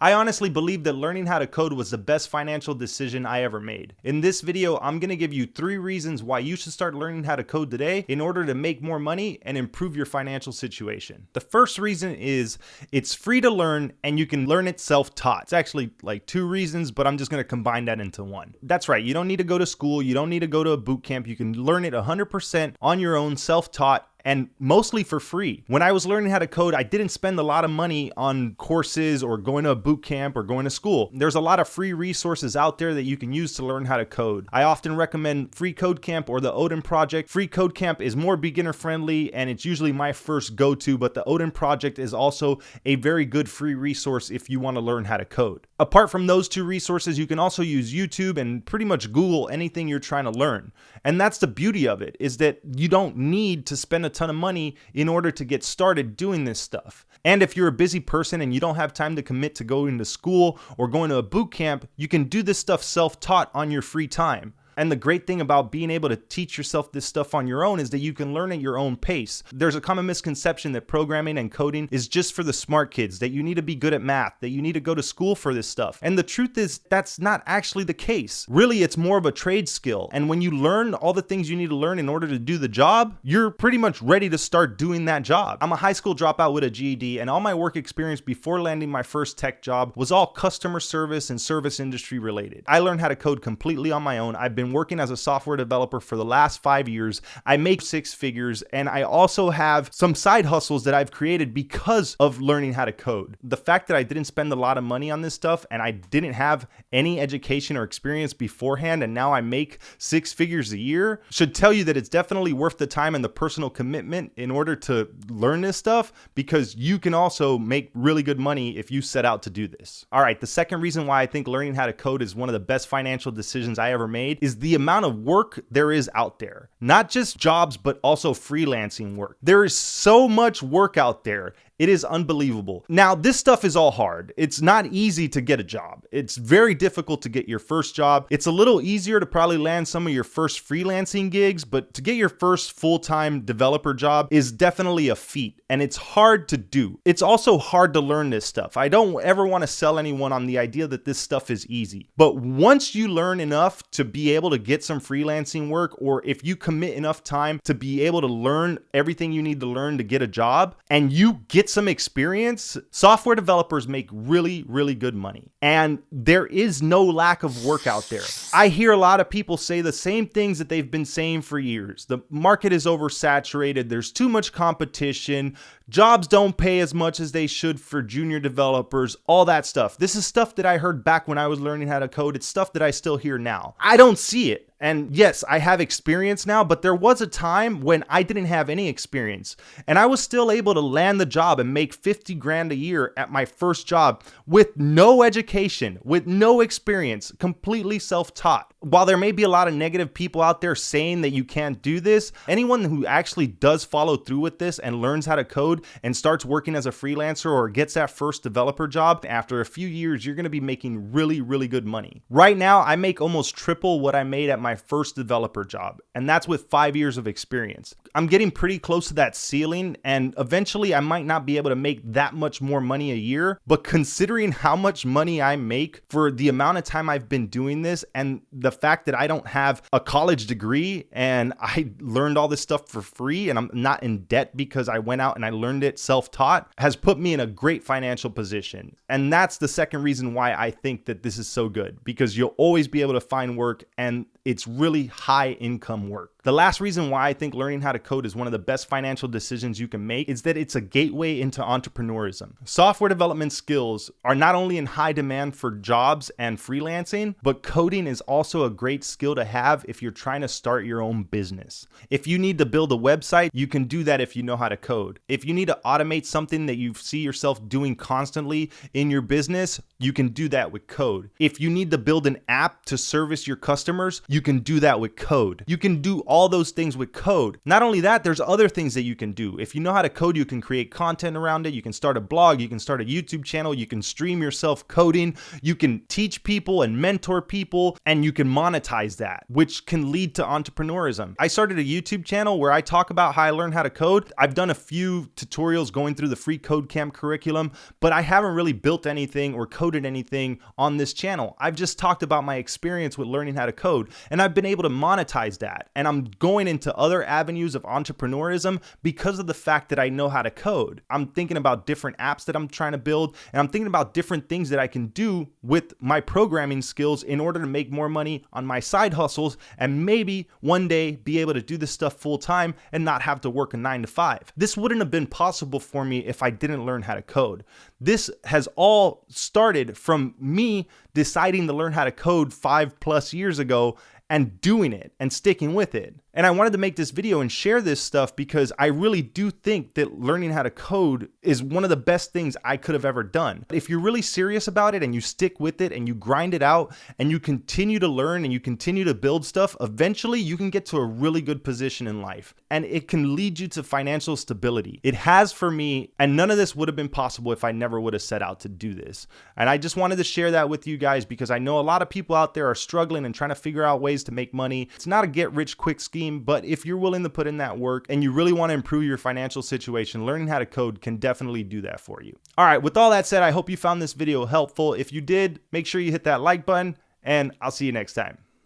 I honestly believe that learning how to code was the best financial decision I ever made. In this video, I'm going to give you 3 reasons why you should start learning how to code today in order to make more money and improve your financial situation. The first reason is it's free to learn and you can learn it self-taught. It's actually like 2 reasons, but I'm just going to combine that into one. That's right. You don't need to go to school. You don't need to go to a boot camp. You can learn it 100% on your own, self-taught, and mostly for free. When I was learning how to code, I didn't spend a lot of money on courses or going to a boot camp or going to school. There's a lot of free resources out there that you can use to learn how to code. I often recommend Free Code Camp or the Odin Project. Free Code Camp is more beginner friendly and it's usually my first go-to, but the Odin Project is also a very good free resource if you want to learn how to code. Apart from those 2 resources, you can also use YouTube and pretty much Google anything you're trying to learn. And that's the beauty of it, is that you don't need to spend a ton of money in order to get started doing this stuff. And if you're a busy person and you don't have time to commit to going to school or going to a boot camp, you can do this stuff self-taught on your free time. And the great thing about being able to teach yourself this stuff on your own is that you can learn at your own pace. There's a common misconception that programming and coding is just for the smart kids, that you need to be good at math, that you need to go to school for this stuff. And the truth is that's not actually the case. Really, it's more of a trade skill. And when you learn all the things you need to learn in order to do the job, you're pretty much ready to start doing that job. I'm a high school dropout with a GED, and all my work experience before landing my first tech job was all customer service and service industry related. I learned how to code completely on my own. I've been working as a software developer for the last 5 years. I make 6 figures, and I also have some side hustles that I've created because of learning how to code. The fact that I didn't spend a lot of money on this stuff and I didn't have any education or experience beforehand, and now I make 6 figures a year, should tell you that it's definitely worth the time and the personal commitment in order to learn this stuff, because you can also make really good money if you set out to do this. All right, the second reason why I think learning how to code is one of the best financial decisions I ever made is the amount of work there is out there. Not just jobs, but also freelancing work. There is so much work out there. It is unbelievable. Now, this stuff is all hard. It's not easy to get a job. It's very difficult to get your first job. It's a little easier to probably land some of your first freelancing gigs, but to get your first full-time developer job is definitely a feat, and it's hard to do. It's also hard to learn this stuff. I don't ever want to sell anyone on the idea that this stuff is easy, but once you learn enough to be able to get some freelancing work, or if you commit enough time to be able to learn everything you need to learn to get a job, and you get some experience, software developers make really, really good money. And there is no lack of work out there. I hear a lot of people say the same things that they've been saying for years. The market is oversaturated. There's too much competition. Jobs don't pay as much as they should for junior developers, all that stuff. This is stuff that I heard back when I was learning how to code. It's stuff that I still hear now. I don't see it. And yes, I have experience now, but there was a time when I didn't have any experience and I was still able to land the job and make 50 grand a year at my first job with no education, with no experience, completely self-taught. While there may be a lot of negative people out there saying that you can't do this, anyone who actually does follow through with this and learns how to code and starts working as a freelancer or gets that first developer job, after a few years, you're going to be making really, really good money. Right now, I make almost triple what I made at my first developer job, and that's with 5 years of experience. I'm getting pretty close to that ceiling, and eventually I might not be able to make that much more money a year, but considering how much money I make for the amount of time I've been doing this and the fact that I don't have a college degree and I learned all this stuff for free and I'm not in debt because I went out and I learned it self-taught, has put me in a great financial position. And that's the second reason why I think that this is so good, because you'll always be able to find work and it's really high income work. The last reason why I think learning how to code is one of the best financial decisions you can make is that it's a gateway into entrepreneurism. Software development skills are not only in high demand for jobs and freelancing, but coding is also a great skill to have if you're trying to start your own business. If you need to build a website, you can do that if you know how to code. If you need to automate something that you see yourself doing constantly in your business, you can do that with code. If you need to build an app to service your customers, you can do that with code. You can do all those things with code. Not only that, there's other things that you can do. If you know how to code, you can create content around it. You can start a blog, you can start a YouTube channel, you can stream yourself coding, you can teach people and mentor people, and you can monetize that, which can lead to entrepreneurism. I started a YouTube channel where I talk about how I learned how to code. I've done a few tutorials going through the free code camp curriculum, but I haven't really built anything or coded anything on this channel. I've just talked about my experience with learning how to code, and I've been able to monetize that. And I'm going into other avenues of entrepreneurism because of the fact that I know how to code. I'm thinking about different apps that I'm trying to build, and I'm thinking about different things that I can do with my programming skills in order to make more money on my side hustles, and maybe one day be able to do this stuff full time and not have to work a 9 to 5. This wouldn't have been possible for me if I didn't learn how to code. This has all started from me deciding to learn how to code 5+ years ago and doing it and sticking with it. And I wanted to make this video and share this stuff because I really do think that learning how to code is one of the best things I could have ever done. If you're really serious about it and you stick with it and you grind it out and you continue to learn and you continue to build stuff, eventually you can get to a really good position in life. And it can lead you to financial stability. It has for me, and none of this would have been possible if I never would have set out to do this. And I just wanted to share that with you guys because I know a lot of people out there are struggling and trying to figure out ways to make money. It's not a get-rich-quick scheme. But if you're willing to put in that work and you really want to improve your financial situation, learning how to code can definitely do that for you. All right, with all that said, I hope you found this video helpful. If you did, make sure you hit that like button, and I'll see you next time.